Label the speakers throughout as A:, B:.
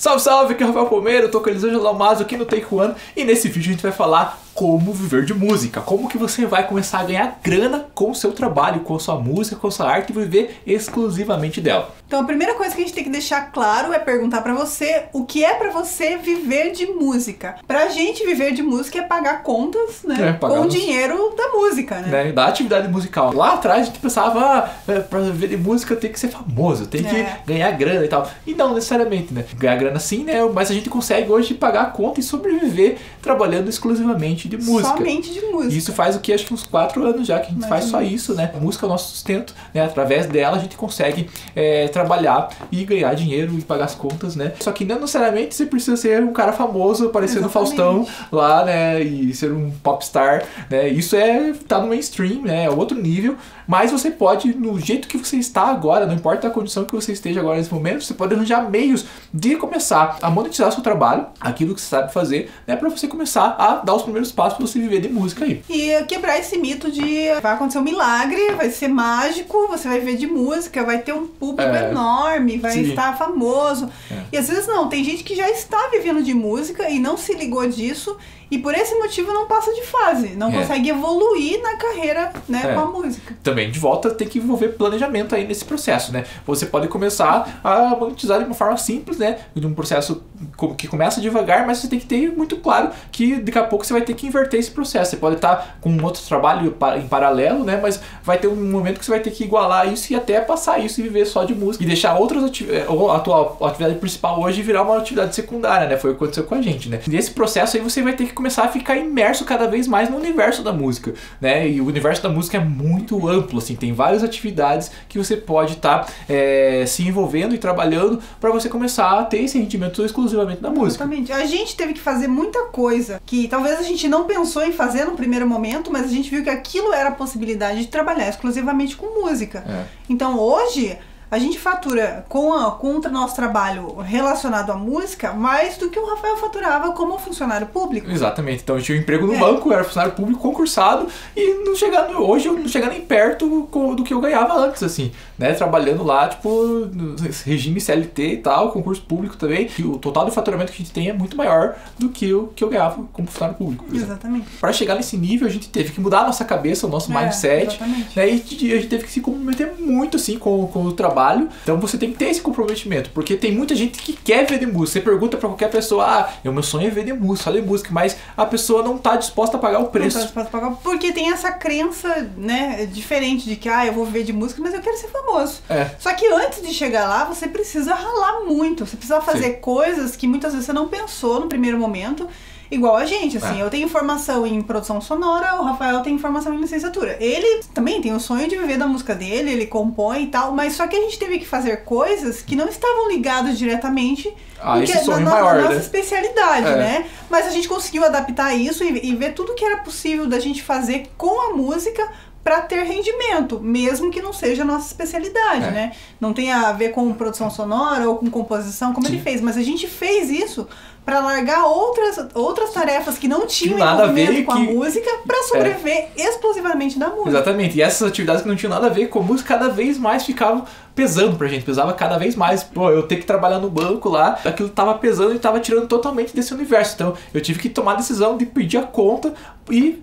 A: Salve, salve, aqui é o Rafael Palmeira, eu tô com a Elisângela Lamazo aqui no Take One e nesse vídeo a gente vai falar como viver de música, como que você vai começar a ganhar grana com o seu trabalho, com a sua música, com a sua arte e viver exclusivamente dela.
B: Então a primeira coisa que a gente tem que deixar claro é perguntar pra você o que é pra você viver de música. Pra gente viver de música é pagar contas, né? Com o dinheiro da música, né?
A: Da atividade musical. Lá atrás a gente pensava, pra viver de música tem que ser famoso, tem que ganhar grana e tal. E não necessariamente, né? Ganhar grana sim, né? Mas a gente consegue hoje pagar a conta e sobreviver trabalhando exclusivamente de música.
B: Somente de música.
A: Isso faz o que? Acho que uns 4 anos já que a gente faz só isso, né? A música é o nosso sustento, né? Através dela a gente consegue trabalhar e ganhar dinheiro e pagar as contas, né? Só que não necessariamente você precisa ser um cara famoso, aparecendo no Faustão lá, né? E ser um popstar, né? Isso tá no mainstream, né? É outro nível. Mas você pode, no jeito que você está agora, não importa a condição que você esteja agora nesse momento, você pode arranjar meios de começar a monetizar seu trabalho, aquilo que você sabe fazer, né? Pra você começar a dar os primeiros passos para você viver de música aí.
B: E quebrar esse mito de vai acontecer um milagre, vai ser mágico, você vai viver de música, vai ter um público enorme, vai estar famoso. E às vezes não, tem gente que já está vivendo de música e não se ligou disso e por esse motivo não passa de fase, não consegue evoluir na carreira, né, com a música.
A: Também, de volta, tem que envolver planejamento aí nesse processo, né? Você pode começar a monetizar de uma forma simples, né? De um processo que começa devagar, mas você tem que ter muito claro que daqui a pouco você vai ter que inverter esse processo. Você pode estar com um outro trabalho em paralelo, né? Mas vai ter um momento que você vai ter que igualar isso e até passar isso e viver só de música. E deixar outras a tua atividade principal hoje virar uma atividade secundária, né? Foi o que aconteceu com a gente, né? Nesse processo aí você vai ter que começar a ficar imerso cada vez mais no universo da música, né? E o universo da música é muito amplo, assim, tem várias atividades que você pode estar se envolvendo e trabalhando para você começar a ter esse rendimento exclusivamente da música.
B: Exatamente. A gente teve que fazer muita coisa que talvez a gente não pensou em fazer no primeiro momento, mas a gente viu que aquilo era a possibilidade de trabalhar exclusivamente com música. Então hoje a gente fatura com o nosso trabalho relacionado à música mais do que o Rafael faturava como funcionário público.
A: Exatamente. Então eu tinha um emprego no banco, era funcionário público concursado e hoje eu não chega nem perto do que eu ganhava antes, assim, né? Trabalhando lá, tipo, no regime CLT e tal, concurso público também. E o total do faturamento que a gente tem é muito maior do que o que eu ganhava como funcionário público.
B: Exatamente.
A: Para chegar nesse nível, a gente teve que mudar a nossa cabeça, o nosso mindset, né? E a gente teve que se comprometer muito, assim, com o trabalho. Então você tem que ter esse comprometimento, porque tem muita gente que quer ver de música. Você pergunta pra qualquer pessoa, o meu sonho é ver de música, só de música, mas a pessoa não tá disposta a pagar o preço.
B: Não tá disposta a pagar, porque tem essa crença, né, diferente de que, eu vou viver de música, mas eu quero ser famoso. Só que antes de chegar lá, você precisa ralar muito, você precisa fazer coisas que muitas vezes você não pensou no primeiro momento. Igual a gente, assim, eu tenho formação em produção sonora, o Rafael tem formação em licenciatura. Ele também tem o sonho de viver da música dele, ele compõe e tal, mas só que a gente teve que fazer coisas que não estavam ligadas diretamente
A: esse sonho maior,
B: na nossa especialidade, né? Mas a gente conseguiu adaptar isso e ver tudo que era possível da gente fazer com a música para ter rendimento, mesmo que não seja a nossa especialidade, né? Não tem a ver com produção sonora ou com composição, como ele fez, mas a gente fez isso para largar outras tarefas que não tinham nada a ver com a música para sobreviver exclusivamente da música.
A: Exatamente, e essas atividades que não tinham nada a ver com a música cada vez mais ficavam pesando pra gente, pesava cada vez mais. Pô, eu ter que trabalhar no banco lá, aquilo tava pesando e tava tirando totalmente desse universo. Então eu tive que tomar a decisão de pedir a conta e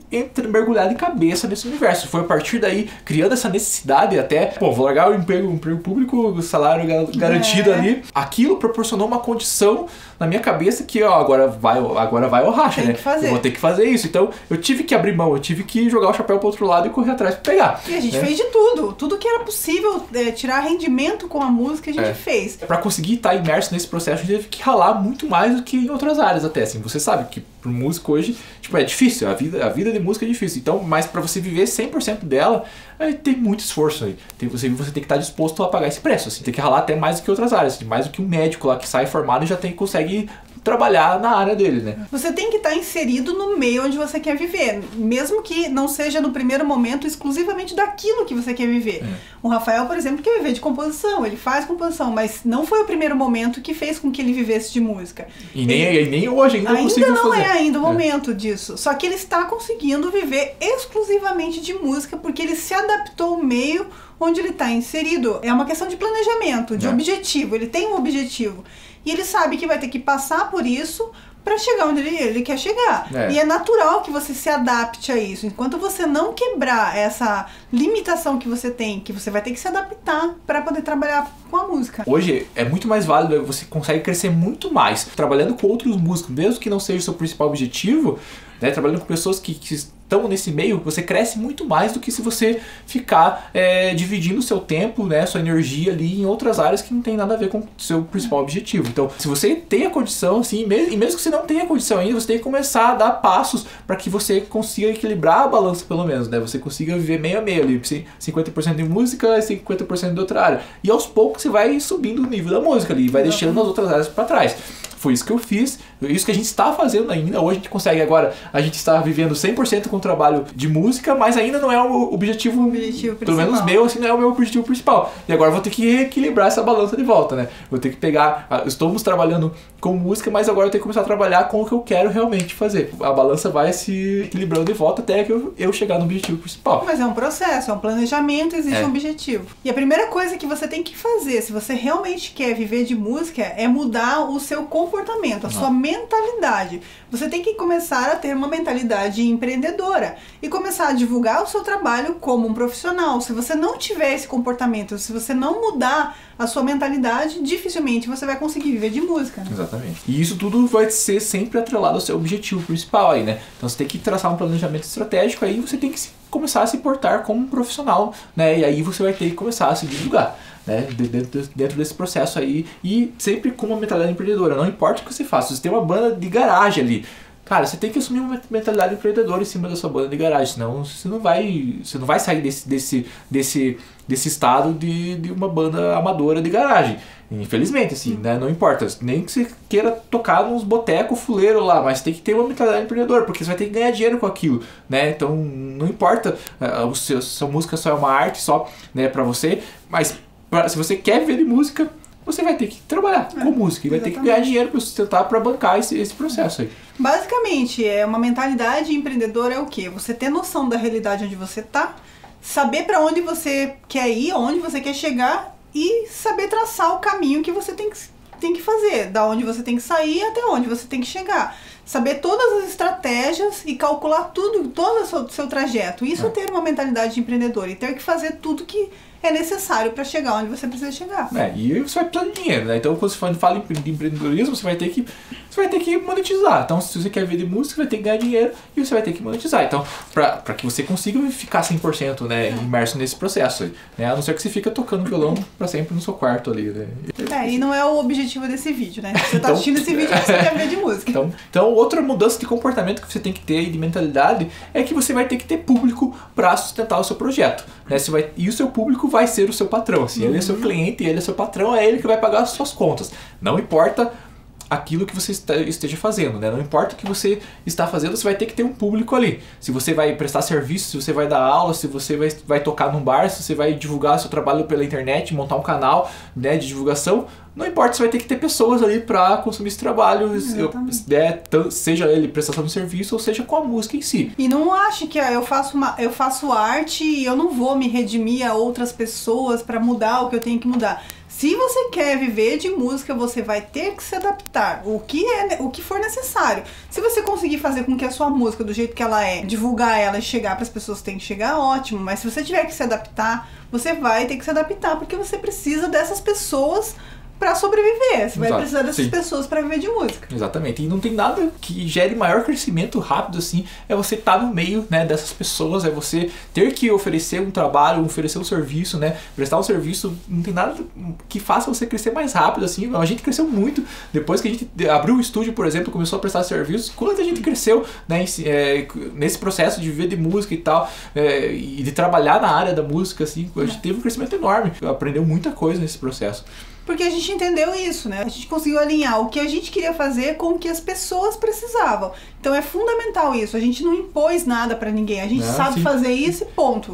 A: mergulhar de cabeça nesse universo. Foi a partir daí, criando essa necessidade até, vou largar o emprego público, o salário garantido ali. Aquilo proporcionou uma condição na minha cabeça que, agora vai ao racha, né? Eu vou ter que fazer isso. Então eu tive que abrir mão, eu tive que jogar o chapéu pro outro lado e correr atrás pra pegar.
B: E a gente fez de tudo que era possível tirar rendimento com a música, a gente fez.
A: Pra conseguir estar imerso nesse processo, a gente teve que ralar muito mais do que em outras áreas até, assim. Você sabe que pro músico hoje, é difícil, a vida de música é difícil. Então, mas pra você viver 100% dela, tem muito esforço aí. Você tem que estar disposto a pagar esse preço, assim. Tem que ralar até mais do que outras áreas, mais do que um médico lá que sai formado e já consegue trabalhar na área dele, né?
B: Você tem que estar inserido no meio onde você quer viver, mesmo que não seja no primeiro momento exclusivamente daquilo que você quer viver. O Rafael, por exemplo, quer viver de composição, ele faz composição, mas não foi o primeiro momento que fez com que ele vivesse de música.
A: E nem hoje ainda não conseguiu fazer.
B: Ainda não é ainda o momento disso, só que ele está conseguindo viver exclusivamente de música porque ele se adaptou ao meio onde ele está inserido. É uma questão de planejamento, de objetivo, ele tem um objetivo. e ele sabe que vai ter que passar por isso para chegar onde ele quer chegar. E é natural que você se adapte a isso. Enquanto você não quebrar essa limitação que você tem, que você vai ter que se adaptar para poder trabalhar com a música.
A: Hoje é muito mais válido, você consegue crescer muito mais trabalhando com outros músicos, mesmo que não seja o seu principal objetivo, né? Trabalhando com pessoas que estão nesse meio, você cresce muito mais do que se você ficar dividindo o seu tempo, né, sua energia ali em outras áreas que não tem nada a ver com o seu principal objetivo. Então, se você tem a condição, assim, e mesmo que você não tenha condição ainda, você tem que começar a dar passos para que você consiga equilibrar a balança, pelo menos, né? Você consiga viver meio a meio ali, 50% de música e 50% de outra área. E aos poucos você vai subindo o nível da música ali, vai deixando as outras áreas para trás. Foi isso que eu fiz, isso que a gente está fazendo ainda. Hoje a gente consegue agora, a gente está vivendo 100% com o trabalho de música, mas ainda não é o objetivo pelo menos meu, assim, não é o meu objetivo principal. E agora eu vou ter que reequilibrar essa balança de volta, né? Vou ter que pegar, estamos trabalhando com música, mas agora eu tenho que começar a trabalhar com o que eu quero realmente fazer. A balança vai se equilibrando de volta até que eu chegar no objetivo principal.
B: Mas é um processo, é um planejamento, existe um objetivo. E a primeira coisa que você tem que fazer, se você realmente quer viver de música, é mudar o seu comportamento, a sua mentalidade. Você tem que começar a ter uma mentalidade empreendedora e começar a divulgar o seu trabalho como um profissional. Se você não tiver esse comportamento, se você não mudar a sua mentalidade, dificilmente você vai conseguir viver de música. Né?
A: Exatamente. E isso tudo vai ser sempre atrelado ao seu objetivo principal aí, né? Então você tem que traçar um planejamento estratégico aí, você tem que começar a se portar como um profissional, né? E aí você vai ter que começar a se divulgar, né? Dentro desse processo aí, e sempre com uma mentalidade empreendedora. Não importa o que você faça, se você tem uma banda de garagem ali, cara, você tem que assumir uma mentalidade empreendedora em cima da sua banda de garagem, senão você não vai sair desse estado de uma banda amadora de garagem. Infelizmente, assim, né? Não importa, nem que você queira tocar nos botecos fuleiro lá, mas tem que ter uma mentalidade empreendedora, porque você vai ter que ganhar dinheiro com aquilo, né? Então, não importa, sua música só é uma arte, só, né, pra você, mas se você quer viver de música, você vai ter que trabalhar com música e vai ter que ganhar dinheiro para sustentar, para bancar esse processo aí.
B: Basicamente, uma mentalidade empreendedora é o quê? Você ter noção da realidade onde você tá, saber para onde você quer ir, onde você quer chegar e saber traçar o caminho que você tem que fazer, da onde você tem que sair até onde você tem que chegar. Saber todas as estratégias e calcular todo o seu trajeto. Isso é ter uma mentalidade empreendedora e ter que fazer tudo que é necessário para chegar onde você precisa chegar.
A: E você vai precisar de dinheiro, né? Então, quando você fala de empreendedorismo, você vai ter que monetizar. Então, se você quer viver de música, você vai ter que ganhar dinheiro e você vai ter que monetizar. Então, para que você consiga ficar 100%, né, imerso nesse processo aí, né? A não ser que você fica tocando violão para sempre no seu quarto ali, né?
B: E não é o objetivo desse vídeo, né? Você tá assistindo esse vídeo porque você quer viver de música.
A: Então, outra mudança de comportamento que você tem que ter e de mentalidade é que você vai ter que ter público para sustentar o seu projeto, né? E o seu público vai ser o seu patrão, assim, ele é seu cliente, ele é seu patrão, é ele que vai pagar as suas contas. Não importa aquilo que você esteja fazendo, né? Não importa o que você está fazendo, você vai ter que ter um público ali. Se você vai prestar serviço, se você vai dar aula, se você vai tocar num bar, se você vai divulgar seu trabalho pela internet, montar um canal, né, de divulgação, não importa, você vai ter que ter pessoas ali para consumir esse trabalho, seja ele prestação de serviço ou seja com a música em si.
B: E não ache que eu faço arte e eu não vou me redimir a outras pessoas para mudar o que eu tenho que mudar. Se você quer viver de música, você vai ter que se adaptar, o que for necessário. Se você conseguir fazer com que a sua música, do jeito que ela é, divulgar ela e chegar para as pessoas que tem que chegar, ótimo. Mas se você tiver que se adaptar, você vai ter que se adaptar, porque você precisa dessas pessoas para sobreviver. Você vai precisar dessas pessoas para viver de música.
A: Exatamente. E não tem nada que gere maior crescimento rápido assim. É você estar no meio, né, dessas pessoas. É você ter que oferecer um trabalho, oferecer um serviço, né? Prestar um serviço. Não tem nada que faça você crescer mais rápido assim. A gente cresceu muito. Depois que a gente abriu o estúdio, por exemplo, começou a prestar serviços. Quando a gente cresceu, né, nesse processo de viver de música e tal, e de trabalhar na área da música, assim, a gente teve um crescimento enorme. Aprendeu muita coisa nesse processo.
B: Porque a gente entendeu isso, né? A gente conseguiu alinhar o que a gente queria fazer com o que as pessoas precisavam. Então é fundamental isso. A gente não impôs nada pra ninguém. A gente sabe fazer isso e ponto.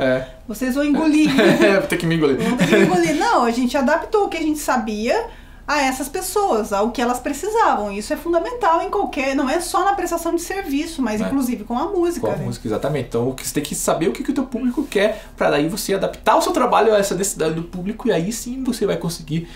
B: Vocês vão engolir.
A: Vou ter que me engolir.
B: Vão ter que me engolir. Não, a gente adaptou o que a gente sabia a essas pessoas, ao que elas precisavam. Isso é fundamental em qualquer... Não é só na prestação de serviço, mas inclusive com a música.
A: Com a música, exatamente. Então você tem que saber o que o teu público quer, para daí você adaptar o seu trabalho a essa necessidade do público, e aí sim você vai conseguir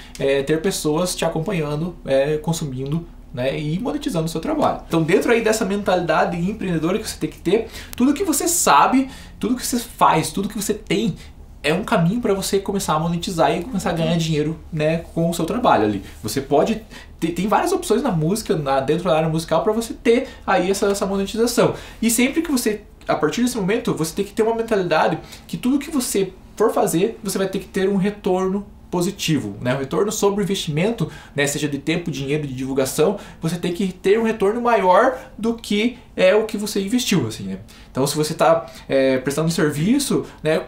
A: ter pessoas te acompanhando, consumindo, né, e monetizando o seu trabalho. Então, dentro aí dessa mentalidade empreendedora que você tem que ter, tudo que você sabe, tudo que você faz, tudo que você tem, é um caminho para você começar a monetizar e começar a ganhar dinheiro, né, com o seu trabalho ali. Você pode tem várias opções na música, dentro da área musical, para você ter aí essa monetização. E sempre que você, a partir desse momento, você tem que ter uma mentalidade que tudo que você for fazer, você vai ter que ter um retorno positivo, né? O retorno sobre o investimento, né? Seja de tempo, dinheiro, de divulgação, você tem que ter um retorno maior do que o que você investiu, assim, né? Então, se você está prestando um serviço, né,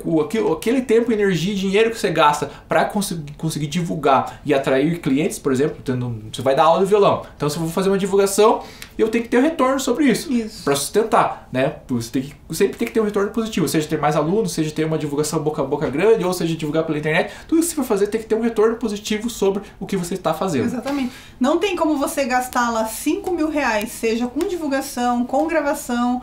A: aquele tempo, energia e dinheiro que você gasta para conseguir divulgar e atrair clientes, por exemplo, você vai dar aula de violão. Então, se eu vou fazer uma divulgação, eu tenho que ter um retorno sobre isso. Para sustentar, né? Você sempre tem que ter um retorno positivo, seja ter mais alunos, seja ter uma divulgação boca a boca grande, ou seja divulgar pela internet. Tudo que você for fazer tem que ter um retorno positivo sobre o que você está fazendo.
B: Exatamente. Não tem como você gastar lá 5 mil reais, seja com divulgação, com gravação,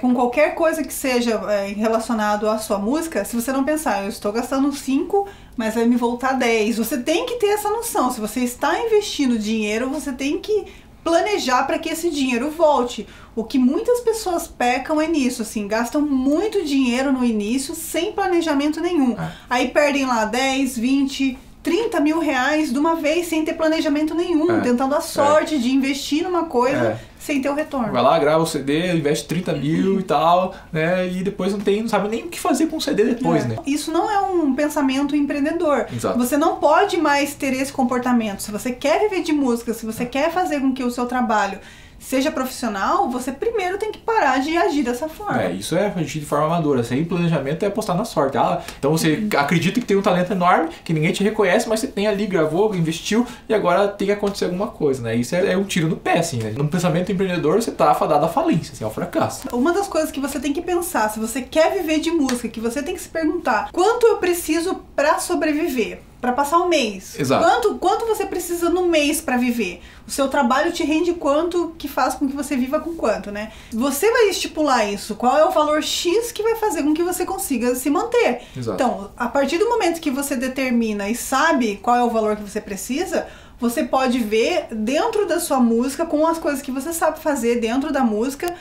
B: com qualquer coisa que seja relacionado à sua música, se você não pensar, eu estou gastando 5, mas vai me voltar 10. Você tem que ter essa noção. Se você está investindo dinheiro, você tem que planejar para que esse dinheiro volte. O que muitas pessoas pecam é nisso, assim, gastam muito dinheiro no início sem planejamento nenhum. Aí perdem lá 10, 20, 30 mil reais de uma vez sem ter planejamento nenhum, tentando a sorte de investir numa coisa sem ter o retorno.
A: Vai lá, grava o CD, investe 30 mil e tal, né? E depois não sabe nem o que fazer com o CD depois, né?
B: Isso não é um pensamento empreendedor.
A: Exato.
B: Você não pode mais ter esse comportamento. Se você quer viver de música, se você quer fazer com que o seu trabalho seja profissional, você primeiro tem que parar de agir dessa forma.
A: Isso é agir de forma amadora. Sem planejamento é apostar na sorte. Então você acredita que tem um talento enorme, que ninguém te reconhece, mas você tem ali, gravou, investiu, e agora tem que acontecer alguma coisa, né? Isso é um tiro no pé, assim, né? Num pensamento empreendedor, você tá afadado à falência, assim, ao fracasso.
B: Uma das coisas que você tem que pensar, se você quer viver de música, que você tem que se perguntar, quanto eu preciso para sobreviver? Para passar um mês.
A: Exato.
B: Quanto você precisa no mês para viver? O seu trabalho te rende quanto, que faz com que você viva com quanto, né? Você vai estipular isso. Qual é o valor X que vai fazer com que você consiga se manter?
A: Exato.
B: Então, a partir do momento que você determina e sabe qual é o valor que você precisa, você pode ver dentro da sua música, com as coisas que você sabe fazer dentro da música,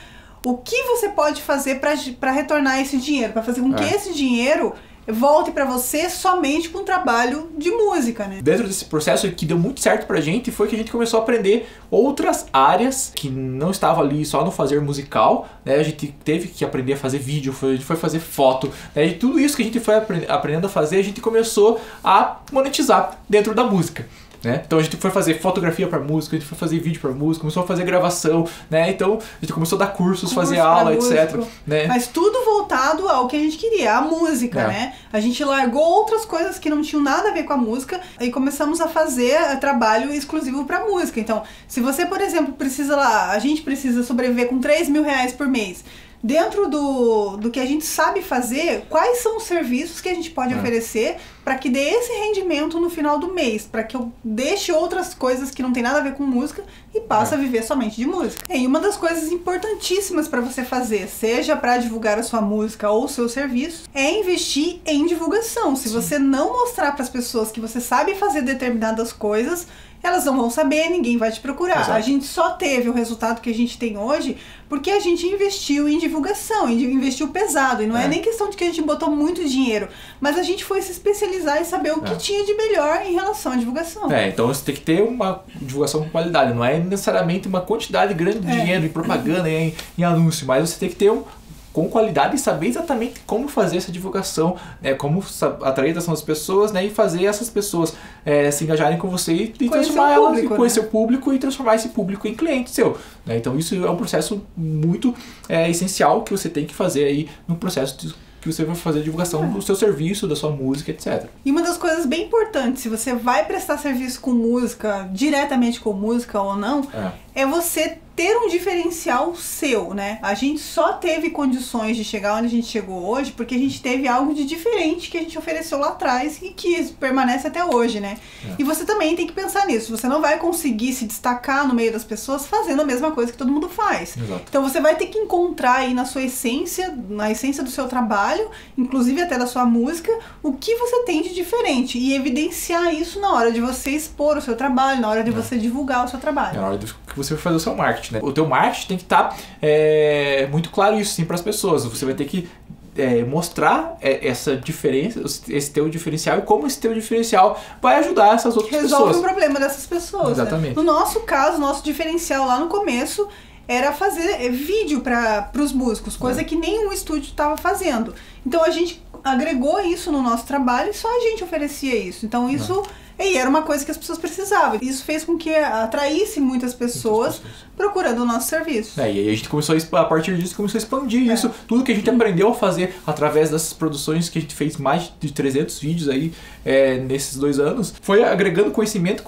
B: o que você pode fazer para retornar esse dinheiro, para fazer com que esse dinheiro volte para você somente com um trabalho de música, né?
A: Dentro desse processo que deu muito certo pra gente, foi que a gente começou a aprender outras áreas que não estavam ali só no fazer musical, né? A gente teve que aprender a fazer vídeo, a gente foi fazer foto, né? E tudo isso que a gente foi aprendendo a fazer, a gente começou a monetizar dentro da música, né? Então a gente foi fazer fotografia para música, a gente foi fazer vídeo para música, começou a fazer gravação, né? Então a gente começou a dar cursos, fazer aula, etc, né?
B: Mas tudo voltado ao que a gente queria, a música, né? A gente largou outras coisas que não tinham nada a ver com a música e começamos a fazer trabalho exclusivo para música. Então, se você, por exemplo, a gente precisa sobreviver com 3 mil reais por mês. Dentro do que a gente sabe fazer, quais são os serviços que a gente pode oferecer para que dê esse rendimento no final do mês, para que eu deixe outras coisas que não tem nada a ver com música e passe a viver somente de música. E uma das coisas importantíssimas para você fazer, seja para divulgar a sua música ou o seu serviço, é investir em divulgação. Se você não mostrar para as pessoas que você sabe fazer determinadas coisas, elas não vão saber, ninguém vai te procurar.
A: Exato.
B: A gente só teve o resultado que a gente tem hoje porque a gente investiu em divulgação, investiu pesado. E não é nem questão de que a gente botou muito dinheiro, mas a gente foi se especializar e saber o que tinha de melhor em relação à divulgação.
A: Então você tem que ter uma divulgação com qualidade, não é necessariamente uma quantidade grande de dinheiro em propaganda, em anúncio, mas você tem que ter com qualidade e saber exatamente como fazer essa divulgação, né, como atrair a atenção das pessoas, né, e fazer essas pessoas se engajarem com você e transformar elas, conhecer o público e transformar esse público em cliente seu, né? Então isso é um processo muito essencial que você tem que fazer aí no processo que você vai fazer a divulgação do seu serviço, da sua música, etc.
B: E uma das coisas bem importantes, se você vai prestar serviço com música, diretamente com música ou não, é você ter um diferencial seu, né? A gente só teve condições de chegar onde a gente chegou hoje porque a gente teve algo de diferente que a gente ofereceu lá atrás e que permanece até hoje, né? E você também tem que pensar nisso. Você não vai conseguir se destacar no meio das pessoas fazendo a mesma coisa que todo mundo faz.
A: Exato.
B: Então você vai ter que encontrar aí na sua essência, na essência do seu trabalho, inclusive até da sua música, o que você tem de diferente e evidenciar isso na hora de você expor o seu trabalho, na hora de você divulgar o seu trabalho.
A: Na hora que você vai fazer o seu marketing, né? O teu marketing tem que estar muito claro isso sim para as pessoas. Você vai ter que mostrar essa diferença, esse teu diferencial e como esse teu diferencial vai ajudar essas outras pessoas.
B: Resolve o problema dessas pessoas.
A: Exatamente.
B: Né? No nosso caso, nosso diferencial lá no começo era fazer vídeo para os músicos, coisa que nenhum estúdio estava fazendo. Então a gente agregou isso no nosso trabalho e só a gente oferecia isso. Então isso era uma coisa que as pessoas precisavam. Isso fez com que atraísse muitas pessoas procurando o nosso serviço.
A: E aí a gente começou a partir disso, começou a expandir isso. Tudo que a gente aprendeu a fazer através dessas produções que a gente fez mais de 300 vídeos aí nesses 2 anos, foi agregando conhecimento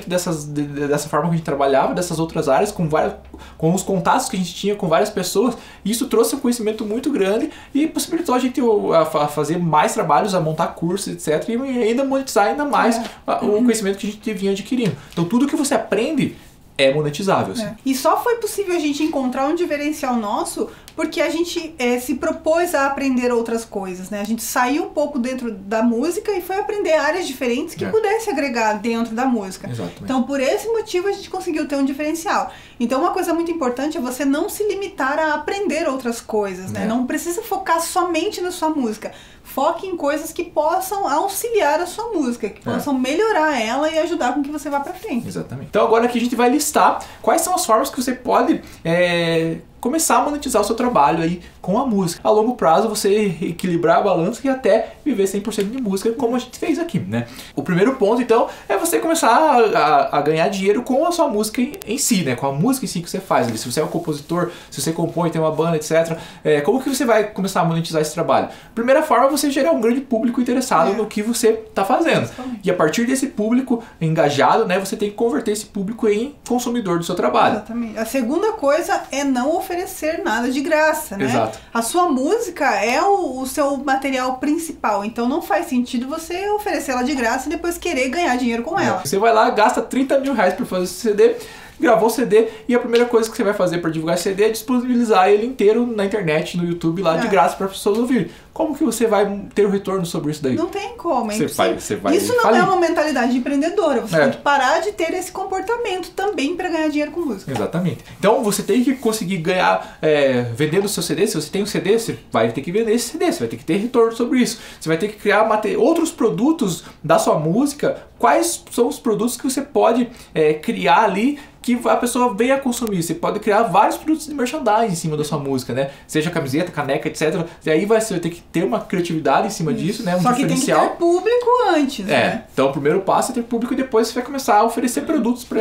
A: dessa forma que a gente trabalhava, dessas outras áreas, com os contatos que a gente tinha com várias pessoas. E isso trouxe um conhecimento muito grande e possibilitou a gente a fazer mais trabalhos, a montar cursos, etc. E ainda monetizar ainda mais o conhecimento que a gente vinha adquirindo. Então tudo que você aprende é monetizável. Assim.
B: E só foi possível a gente encontrar um diferencial nosso porque a gente se propôs a aprender outras coisas, né? A gente saiu um pouco dentro da música e foi aprender áreas diferentes que pudesse agregar dentro da música.
A: Exatamente.
B: Então, por esse motivo, a gente conseguiu ter um diferencial. Então, uma coisa muito importante é você não se limitar a aprender outras coisas, né? Não precisa focar somente na sua música. Foque em coisas que possam auxiliar a sua música, que possam melhorar ela e ajudar com que você vá pra frente.
A: Exatamente. Então agora aqui a gente vai listar quais são as formas que você pode começar a monetizar o seu trabalho aí com a música. A longo prazo você equilibrar a balança e até viver 100% de música, como a gente fez aqui, né? O primeiro ponto, então, é você começar a ganhar dinheiro com a sua música em si, né? Com a música em si que você faz. Se você é um compositor, se você compõe, tem uma banda, etc. Como que você vai começar a monetizar esse trabalho? Primeira forma é você gerar um grande público interessado no que você está fazendo. E a partir desse público engajado, né, você tem que converter esse público em consumidor do seu trabalho.
B: Exatamente. A segunda coisa é não oferecer nada de graça, né?
A: Exato.
B: A sua música é o seu material principal, então não faz sentido você oferecer ela de graça e depois querer ganhar dinheiro com ela.
A: Você vai lá, gasta 30 mil reais para fazer esse CD, gravou o CD e a primeira coisa que você vai fazer para divulgar esse CD é disponibilizar ele inteiro na internet, no YouTube lá de graça para as pessoas ouvirem. Como que você vai ter o retorno sobre isso daí?
B: Não tem como, é
A: você vai
B: Isso não
A: falir.
B: é uma mentalidade empreendedora. Você tem que parar de ter esse comportamento também para ganhar dinheiro com música.
A: Exatamente. Então você tem que conseguir ganhar vendendo o seu CD. Se você tem um CD, você vai ter que vender esse CD. Você vai ter que ter retorno sobre isso. Você vai ter que criar outros produtos da sua música. Quais são os produtos que você pode criar ali que a pessoa venha consumir? Você pode criar vários produtos de merchandising em cima da sua música, né? Seja camiseta, caneca, etc. E aí você vai ter que ter uma criatividade em cima disso, né? Um
B: Só que
A: diferencial.
B: tem que ter público antes, né?
A: Então o primeiro passo é ter público e depois você vai começar a oferecer produtos para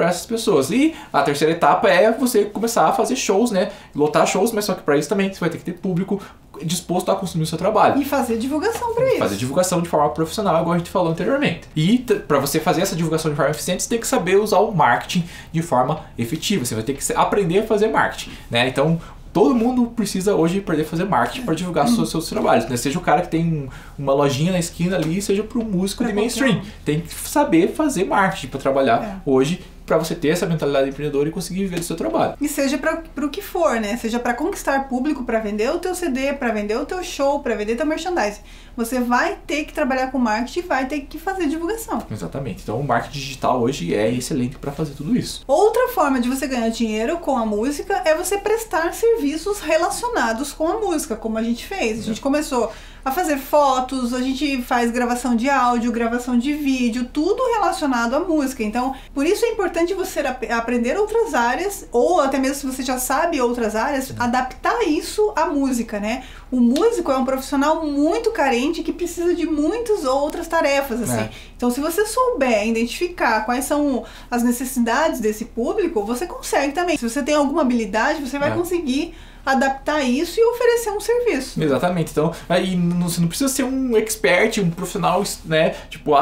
A: essas pessoas. E a terceira etapa é você começar a fazer shows, né? Lotar shows, mas só que para isso também você vai ter que ter público disposto a consumir o seu trabalho.
B: E fazer divulgação para isso.
A: Fazer divulgação de forma profissional, igual a gente falou anteriormente. E para você fazer essa divulgação de forma eficiente, você tem que saber usar o marketing de forma efetiva. Você vai ter que aprender a fazer marketing, né? Então, todo mundo precisa hoje aprender a fazer marketing para divulgar seus trabalhos, né? Seja o cara que tem uma lojinha na esquina ali, seja para um músico de mainstream. Tem que saber fazer marketing para trabalhar hoje, para você ter essa mentalidade empreendedora e conseguir viver do seu trabalho.
B: E seja para o que for, né? Seja para conquistar público, para vender o teu CD, para vender o teu show, para vender teu merchandising. Você vai ter que trabalhar com marketing e vai ter que fazer divulgação.
A: Exatamente. Então o marketing digital hoje é excelente para fazer tudo isso.
B: Outra forma de você ganhar dinheiro com a música é você prestar serviços relacionados com a música, como a gente fez. A gente começou a fazer fotos, a gente faz gravação de áudio, gravação de vídeo, tudo relacionado à música. Então, por isso é importante você aprender outras áreas, ou até mesmo se você já sabe outras áreas, adaptar isso à música, né? O músico é um profissional muito carente que precisa de muitas outras tarefas, assim. Então, se você souber identificar quais são as necessidades desse público, você consegue também. Se você tem alguma habilidade, você vai conseguir adaptar isso e oferecer um serviço.
A: Exatamente. Então, aí você não precisa ser um expert, um profissional, né? Tipo,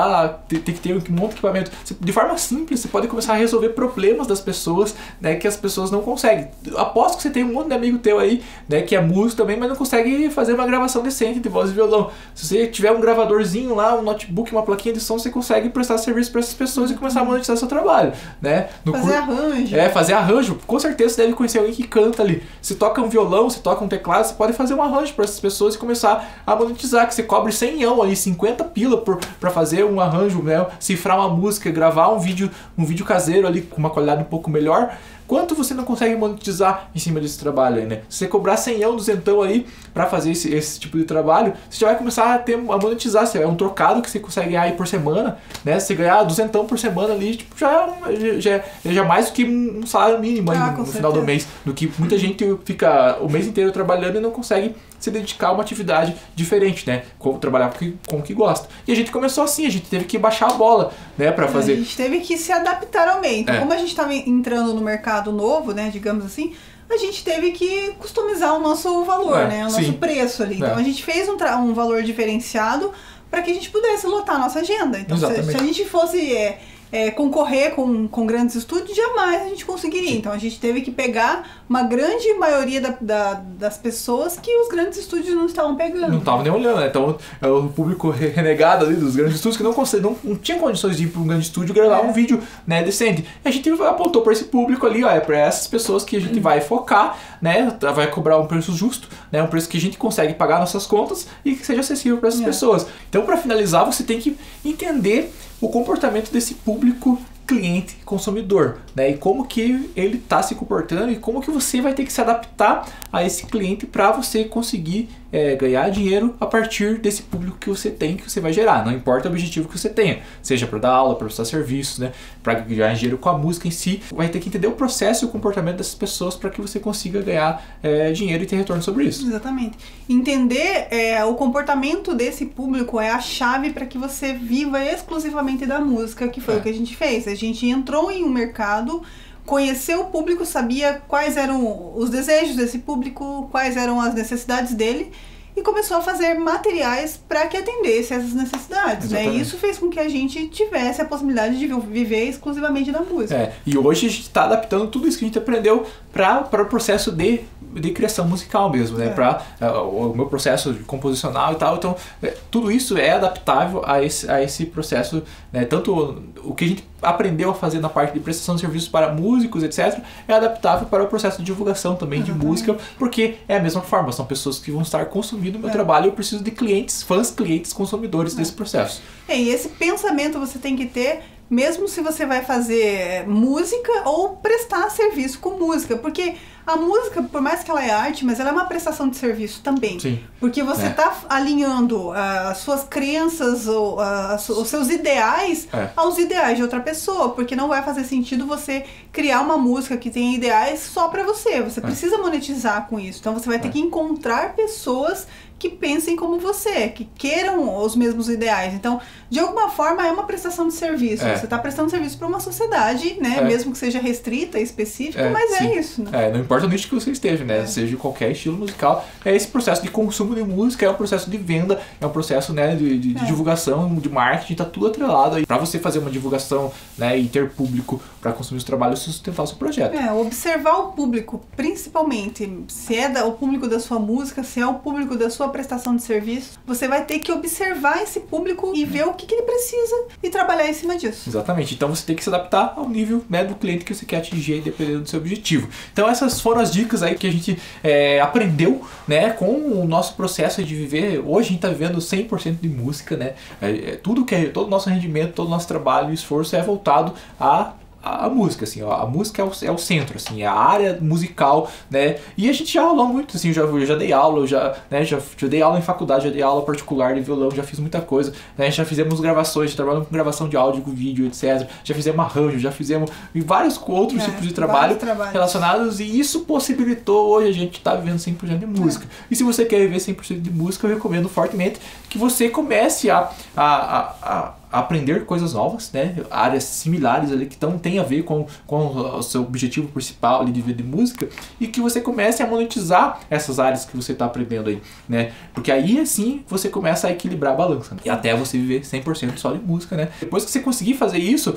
A: tem que ter um monte de equipamento. De forma simples, você pode começar a resolver problemas das pessoas, né? Que as pessoas não conseguem. Aposto que você tem um monte de amigo teu aí, né? Que é músico também, mas não consegue fazer uma gravação decente de voz e violão. Se você tiver um gravadorzinho lá, um notebook, uma plaquinha de som, você consegue prestar serviço para essas pessoas e começar a monetizar seu trabalho, né?
B: Fazer arranjo.
A: Fazer arranjo. Com certeza você deve conhecer alguém que canta ali. Se toca um violão, se toca um teclado, você pode fazer um arranjo para essas pessoas e começar a monetizar, que você cobre 100 ali, 50 pila para fazer um arranjo, né? Cifrar uma música, gravar um vídeo caseiro ali com uma qualidade um pouco melhor. Quanto você não consegue monetizar em cima desse trabalho aí, né? Se você cobrar 100, 200 aí pra fazer esse tipo de trabalho, você já vai começar a monetizar. É um trocado que você consegue ganhar aí por semana, né? Se você ganhar 200 por semana ali, tipo, já mais do que um salário mínimo aí no final do mês. Do que muita gente fica o mês inteiro trabalhando e não consegue se dedicar a uma atividade diferente, né? Trabalhar com o que gosta. E a gente começou assim, a gente teve que baixar a bola, né? Pra fazer.
B: A gente teve que se adaptar ao meio. Então, como a gente estava entrando no mercado novo, né? Digamos assim, a gente teve que customizar o nosso valor, né? O nosso preço ali. Então, a gente fez um valor diferenciado para que a gente pudesse lotar a nossa agenda. Então, se a gente fosse concorrer com grandes estúdios, jamais a gente conseguiria. Então a gente teve que pegar uma grande maioria das pessoas que os grandes estúdios não estavam pegando.
A: Não estavam nem olhando, né? Então o público renegado ali dos grandes estúdios que não tinha condições de ir para um grande estúdio gravar um vídeo, né, decente. E a gente apontou para esse público ali, é para essas pessoas que a gente vai focar, né? Vai cobrar um preço justo, né? Um preço que a gente consegue pagar nossas contas e que seja acessível para essas pessoas. Então, para finalizar, você tem que entender o comportamento desse público cliente consumidor, né? E como que ele está se comportando e como que você vai ter que se adaptar a esse cliente para você conseguir ganhar dinheiro a partir desse público que você tem, que você vai gerar. Não importa o objetivo que você tenha, seja para dar aula, para prestar serviços, né? Para ganhar dinheiro com a música em si, vai ter que entender o processo e o comportamento dessas pessoas para que você consiga ganhar dinheiro e ter retorno sobre isso.
B: Exatamente. Entender o comportamento desse público é a chave para que você viva exclusivamente da música, que foi o que a gente fez. A gente entrou em um mercado, conheceu o público, sabia quais eram os desejos desse público, quais eram as necessidades dele e começou a fazer materiais para que atendesse essas necessidades, né? E isso fez com que a gente tivesse a possibilidade de viver exclusivamente da música.
A: E hoje a gente está adaptando tudo isso que a gente aprendeu para o processo de criação musical mesmo, né? Para o meu processo composicional e tal. Então, tudo isso é adaptável a esse processo, né? Tanto o que a gente aprendeu a fazer na parte de prestação de serviços para músicos, etc., é adaptável para o processo de divulgação também de música, porque é a mesma forma, são pessoas que vão estar consumindo o meu trabalho e eu preciso de clientes, fãs, clientes, consumidores desse processo.
B: E esse pensamento você tem que ter mesmo se você vai fazer música ou prestar serviço com música, porque a música, por mais que ela é arte, mas ela é uma prestação de serviço também.
A: Sim.
B: Porque você está alinhando as suas crenças ou os seus ideais aos ideais de outra pessoa, porque não vai fazer sentido você criar uma música que tem ideais só para você. Você precisa monetizar com isso. Então você vai ter que encontrar pessoas que pensem como você, que queiram os mesmos ideais. Então, de alguma forma, é uma prestação de serviço. Você está prestando serviço para uma sociedade, né? Mesmo que seja restrita, específica, mas
A: sim.
B: É isso. Né?
A: Não importa o nicho que você esteja, né? Seja de qualquer estilo musical. Esse processo de consumo de música, é um processo de venda, é um processo, né, de divulgação, de marketing, tá tudo atrelado aí. Para você fazer uma divulgação, né, e ter público para consumir os trabalhos e sustentar o seu projeto.
B: Observar o público, principalmente, se é o público da sua música, se é o público da sua prestação de serviço, você vai ter que observar esse público e ver o que ele precisa e trabalhar em cima disso.
A: Exatamente. Então você tem que se adaptar ao nível, né, do cliente que você quer atingir, dependendo do seu objetivo. Então essas foram as dicas aí que a gente aprendeu, né, com o nosso processo de viver. Hoje a gente está vivendo 100% de música, né? Todo o nosso rendimento, todo o nosso trabalho e esforço é voltado a música, assim, ó, a música é o centro, assim, é a área musical, né, e a gente já rolou muito, assim, eu já dei aula, já dei aula em faculdade, já dei aula particular de violão, já fiz muita coisa, né, já fizemos gravações, trabalhamos com gravação de áudio, com vídeo, etc, já fizemos arranjo, já fizemos vários outros tipos de trabalho relacionados, e isso possibilitou hoje a gente estar vivendo 100% de música. E se você quer viver 100% de música, eu recomendo fortemente que você comece a aprender coisas novas, né? Áreas similares ali que tem a ver com o seu objetivo principal ali de vida de música, e que você comece a monetizar essas áreas que você está aprendendo aí, né? Porque aí assim você começa a equilibrar a balança, né? E até você viver 100% só de música, né? Depois que você conseguir fazer isso,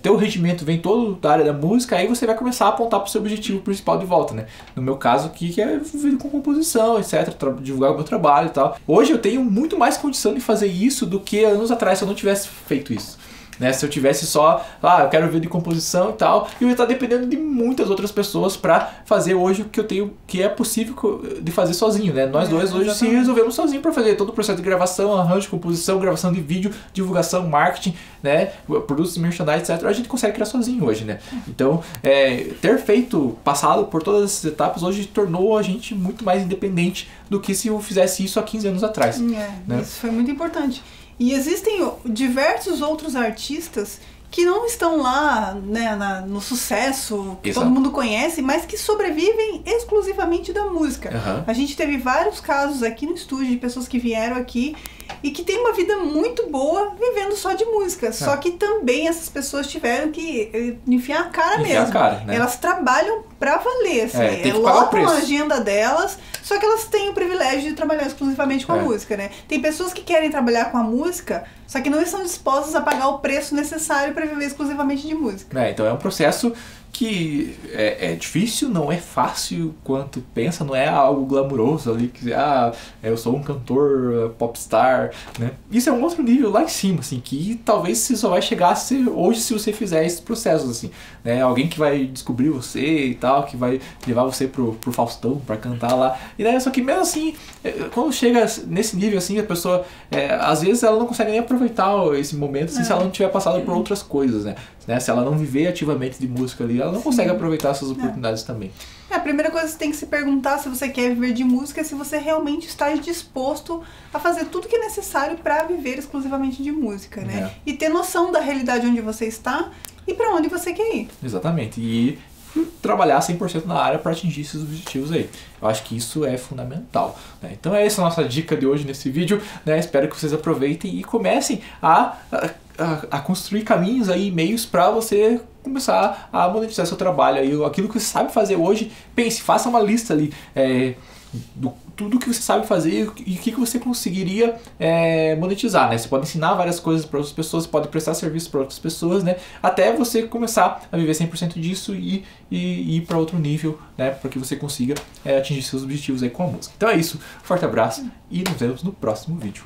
A: teu rendimento vem todo da área da música, aí você vai começar a apontar para o seu objetivo principal de volta, né? No meu caso aqui, que é viver com composição, etc, divulgar o meu trabalho e tal. Hoje eu tenho muito mais condição de fazer isso do que anos atrás se eu não tivesse feito isso. Né? Se eu tivesse só, eu quero ver de composição e tal, eu ia estar dependendo de muitas outras pessoas para fazer hoje o que eu tenho, que é possível de fazer sozinho, né? Nós dois hoje se resolvemos sozinho para fazer todo o processo de gravação, arranjo, composição, gravação de vídeo, divulgação, marketing, né? Produtos, merchandising, etc. A gente consegue criar sozinho hoje, né? Então, ter passado por todas essas etapas hoje tornou a gente muito mais independente do que se eu fizesse isso há 15 anos atrás. Né?
B: Isso foi muito importante. E existem diversos outros artistas que não estão lá, né, no sucesso que todo mundo conhece, mas que sobrevivem exclusivamente da música. A gente teve vários casos aqui no estúdio de pessoas que vieram aqui e que tem uma vida muito boa vivendo só de música. Só que também essas pessoas tiveram que enfiar a cara mesmo. Né? Elas trabalham pra valer, assim, lotam a agenda delas, só que elas têm o privilégio de trabalhar exclusivamente com a música, né? Tem pessoas que querem trabalhar com a música, só que não estão dispostas a pagar o preço necessário para viver exclusivamente de música.
A: Então é um processo que é difícil, não é fácil quanto pensa, não é algo glamuroso ali, que eu sou um cantor popstar, né? Isso é um outro nível lá em cima, assim, que talvez você só vai chegar hoje se você fizer esses processos, assim, né? Alguém que vai descobrir você e tal, que vai levar você pro Faustão pra cantar lá, e daí, só que mesmo assim, quando chega nesse nível, assim, a pessoa, às vezes ela não consegue nem aproveitar esse momento, assim, se ela não tiver passado por outras coisas, né? Se ela não viver ativamente de música ali, ela não consegue aproveitar essas oportunidades também.
B: A primeira coisa que você tem que se perguntar se você quer viver de música é se você realmente está disposto a fazer tudo que é necessário para viver exclusivamente de música, né? E ter noção da realidade onde você está e para onde você quer ir.
A: Exatamente. E trabalhar 100% na área para atingir esses objetivos aí. Eu acho que isso é fundamental, né? Então essa a nossa dica de hoje nesse vídeo, né? Espero que vocês aproveitem e comecem a construir caminhos aí, meios para você começar a monetizar seu trabalho aí, aquilo que você sabe fazer hoje. Pense, faça uma lista ali tudo que você sabe fazer e o que você conseguiria monetizar, né? Você pode ensinar várias coisas para outras pessoas, você pode prestar serviço para outras pessoas, né? Até você começar a viver 100% disso e ir para outro nível, né? Para que você consiga atingir seus objetivos aí com a música. Então é isso, forte abraço e nos vemos no próximo vídeo.